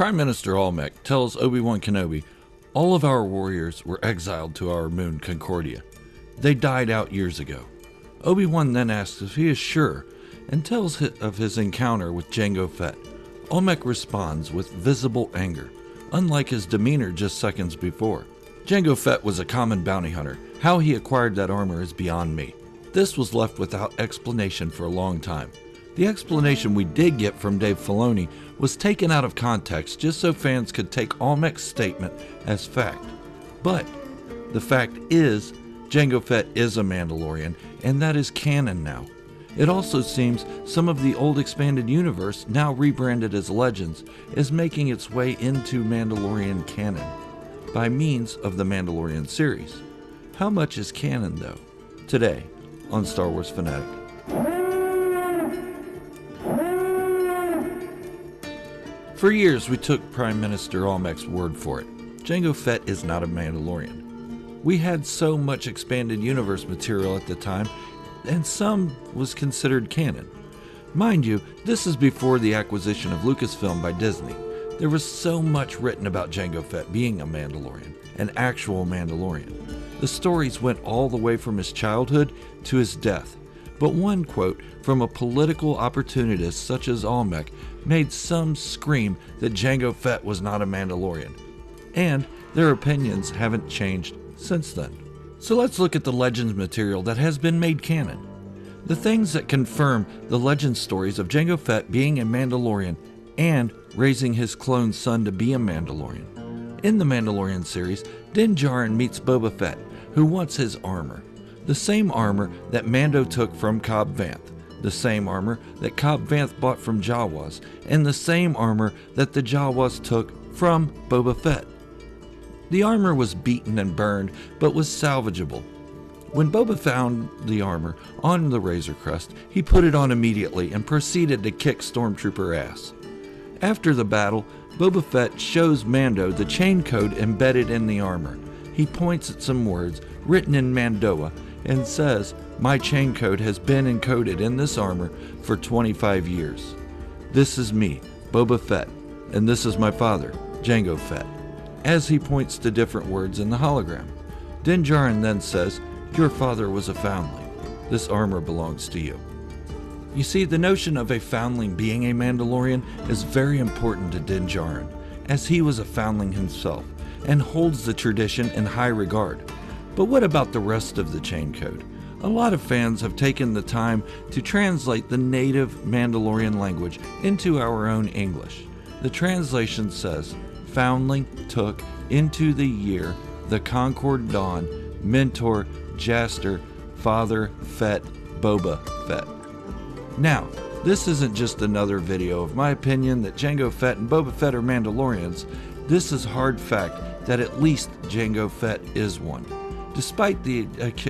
Prime Minister Olmec tells Obi-Wan Kenobi, "All of our warriors were exiled to our moon Concordia. They died out years ago." Obi-Wan then asks if he is sure and tells of his encounter with Jango Fett. Olmec responds with visible anger, unlike his demeanor just seconds before. Jango Fett was a common bounty hunter. How he acquired that armor is beyond me. This was left without explanation for a long time. The explanation we did get from Dave Filoni was taken out of context just so fans could take Olmec's statement as fact. But the fact is, Jango Fett is a Mandalorian, and that is canon now. It also seems some of the old expanded universe, now rebranded as Legends, is making its way into Mandalorian canon by means of the Mandalorian series. How much is canon though? Today on Star Wars Fanatic. For years we took Prime Minister Olmec's word for it. Jango Fett is not a Mandalorian. We had so much expanded universe material at the time, and some was considered canon. Mind you, this is before the acquisition of Lucasfilm by Disney. There was so much written about Jango Fett being a Mandalorian, an actual Mandalorian. The stories went all the way from his childhood to his death. But one quote from a political opportunist such as Olmec made some scream that Jango Fett was not a Mandalorian. And their opinions haven't changed since then. So let's look at the Legends material that has been made canon. The things that confirm the Legends stories of Jango Fett being a Mandalorian and raising his clone son to be a Mandalorian. In the Mandalorian series, Din Djarin meets Boba Fett, who wants his armor. The same armor that Mando took from Cobb Vanth, the same armor that Cobb Vanth bought from Jawas, and the same armor that the Jawas took from Boba Fett. The armor was beaten and burned, but was salvageable. When Boba found the armor on the Razor Crest, he put it on immediately and proceeded to kick Stormtrooper ass. After the battle, Boba Fett shows Mando the chain code embedded in the armor. He points at some words written in Mandoa and says, "My chain code has been encoded in this armor for 25 years. This is me, Boba Fett, and this is my father, Jango Fett," as he points to different words in the hologram. Din Djarin then says, "Your father was a foundling. This armor belongs to you." You see, the notion of a foundling being a Mandalorian is very important to Din Djarin, as he was a foundling himself and holds the tradition in high regard. But what about the rest of the chain code? A lot of fans have taken the time to translate the native Mandalorian language into our own English. The translation says, "Foundling took into the year the Concord Dawn, Mentor, Jaster, Father, Fett, Boba Fett." Now, this isn't just another video of my opinion that Jango Fett and Boba Fett are Mandalorians. This is hard fact that at least Jango Fett is one, despite the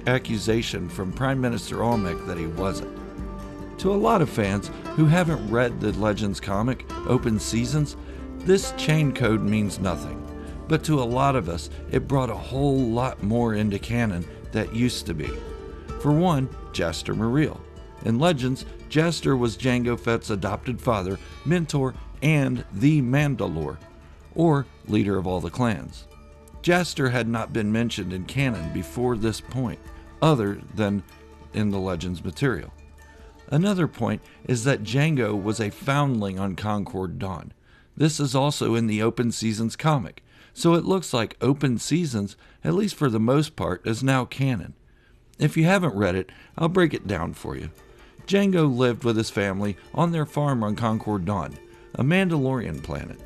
accusation from Prime Minister Olmec that he wasn't. To a lot of fans who haven't read the Legends comic, Open Seasons, this chain code means nothing. But to a lot of us, it brought a whole lot more into canon that used to be. For one, Jaster Muriel. In Legends, Jaster was Jango Fett's adopted father, mentor, and the Mandalore, or leader of all the clans. Jaster had not been mentioned in canon before this point, other than in the Legends material. Another point is that Jango was a foundling on Concord Dawn. This is also in the Open Seasons comic, so it looks like Open Seasons, at least for the most part, is now canon. If you haven't read it, I'll break it down for you. Jango lived with his family on their farm on Concord Dawn, a Mandalorian planet.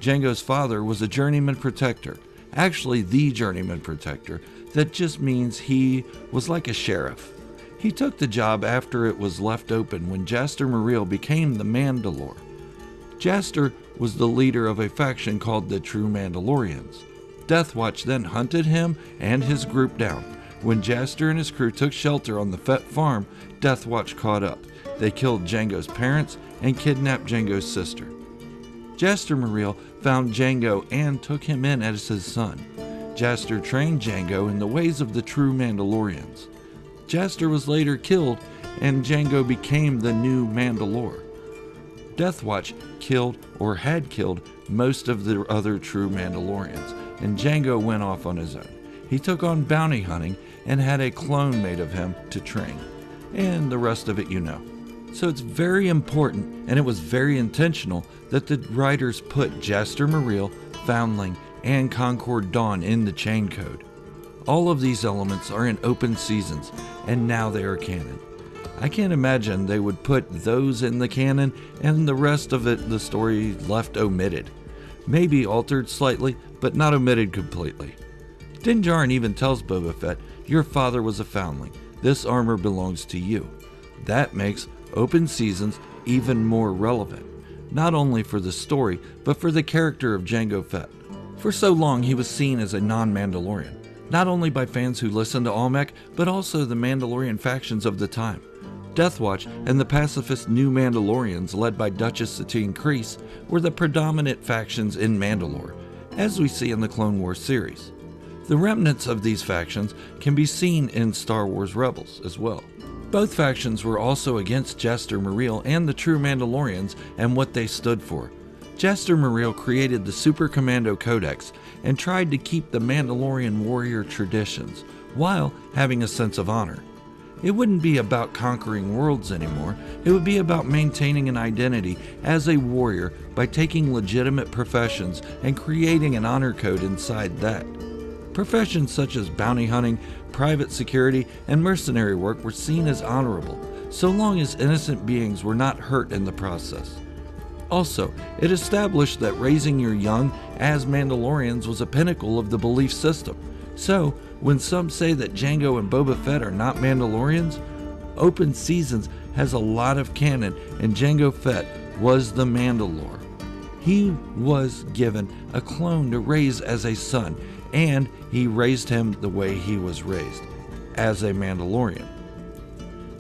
Jango's father was a journeyman protector, actually the journeyman protector. That just means he was like a sheriff. He took the job after it was left open when Jaster Muriel became the Mandalore. Jaster was the leader of a faction called the True Mandalorians. Death Watch then hunted him and his group down. When Jaster and his crew took shelter on the Fett farm, Death Watch caught up. They killed Jango's parents and kidnapped Jango's sister. Jaster Muriel found Jango and took him in as his son. Jaster trained Jango in the ways of the true Mandalorians. Jaster was later killed, and Jango became the new Mandalore. Death Watch killed or had killed most of the other true Mandalorians, and Jango went off on his own. He took on bounty hunting and had a clone made of him to train. And the rest of it you know. So it's very important, and it was very intentional, that the writers put Jaster Muriel, Foundling, and Concord Dawn in the chain code. All of these elements are in open seasons, and now they are canon. I can't imagine they would put those in the canon and the rest of it, the story, left omitted. Maybe altered slightly, but not omitted completely. Din Djarin even tells Boba Fett, "Your father was a foundling. This armor belongs to you." That makes open seasons even more relevant, not only for the story, but for the character of Jango Fett. For so long he was seen as a non-Mandalorian, not only by fans who listened to Almec, but also the Mandalorian factions of the time. Death Watch and the pacifist New Mandalorians led by Duchess Satine Kryze were the predominant factions in Mandalore, as we see in the Clone Wars series. The remnants of these factions can be seen in Star Wars Rebels as well. Both factions were also against Jaster Muriel and the true Mandalorians and what they stood for. Jaster Muriel created the Super Commando Codex and tried to keep the Mandalorian warrior traditions, while having a sense of honor. It wouldn't be about conquering worlds anymore, it would be about maintaining an identity as a warrior by taking legitimate professions and creating an honor code inside that. Professions such as bounty hunting, private security, and mercenary work were seen as honorable, so long as innocent beings were not hurt in the process. Also, it established that raising your young as Mandalorians was a pinnacle of the belief system. So, when some say that Jango and Boba Fett are not Mandalorians, Open Seasons has a lot of canon, and Jango Fett was the Mandalore. He was given a clone to raise as a son, and he raised him the way he was raised, as a Mandalorian.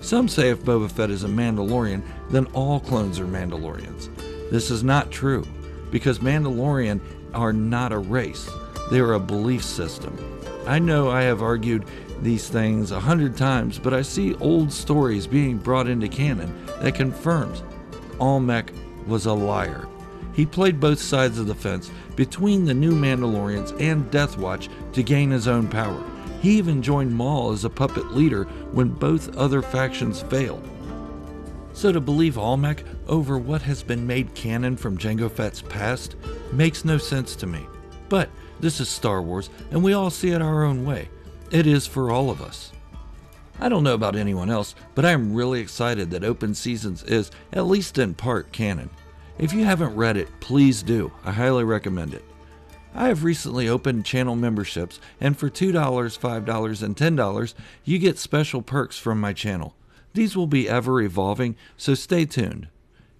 Some say if Boba Fett is a Mandalorian, then all clones are Mandalorians. This is not true, because Mandalorian are not a race, they are a belief system. I know I have argued these things 100 times, but I see old stories being brought into canon that confirms Almec was a liar. He played both sides of the fence between the new Mandalorians and Death Watch to gain his own power. He even joined Maul as a puppet leader when both other factions failed. So to believe Almec over what has been made canon from Jango Fett's past makes no sense to me. But this is Star Wars, and we all see it our own way. It is for all of us. I don't know about anyone else, but I am really excited that Open Seasons is, at least in part, canon. If you haven't read it, please do. I highly recommend it. I have recently opened channel memberships, and for $2, $5, and $10, you get special perks from my channel. These will be ever evolving, so stay tuned.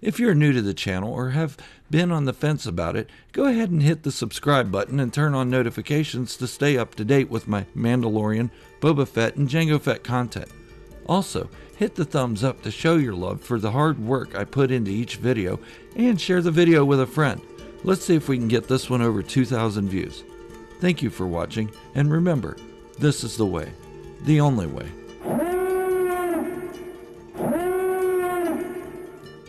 If you're new to the channel or have been on the fence about it, go ahead and hit the subscribe button and turn on notifications to stay up to date with my Mandalorian, Boba Fett, and Jango Fett content. Also, hit the thumbs up to show your love for the hard work I put into each video, and share the video with a friend. Let's see if we can get this one over 2,000 views. Thank you for watching, and remember, this is the way, the only way.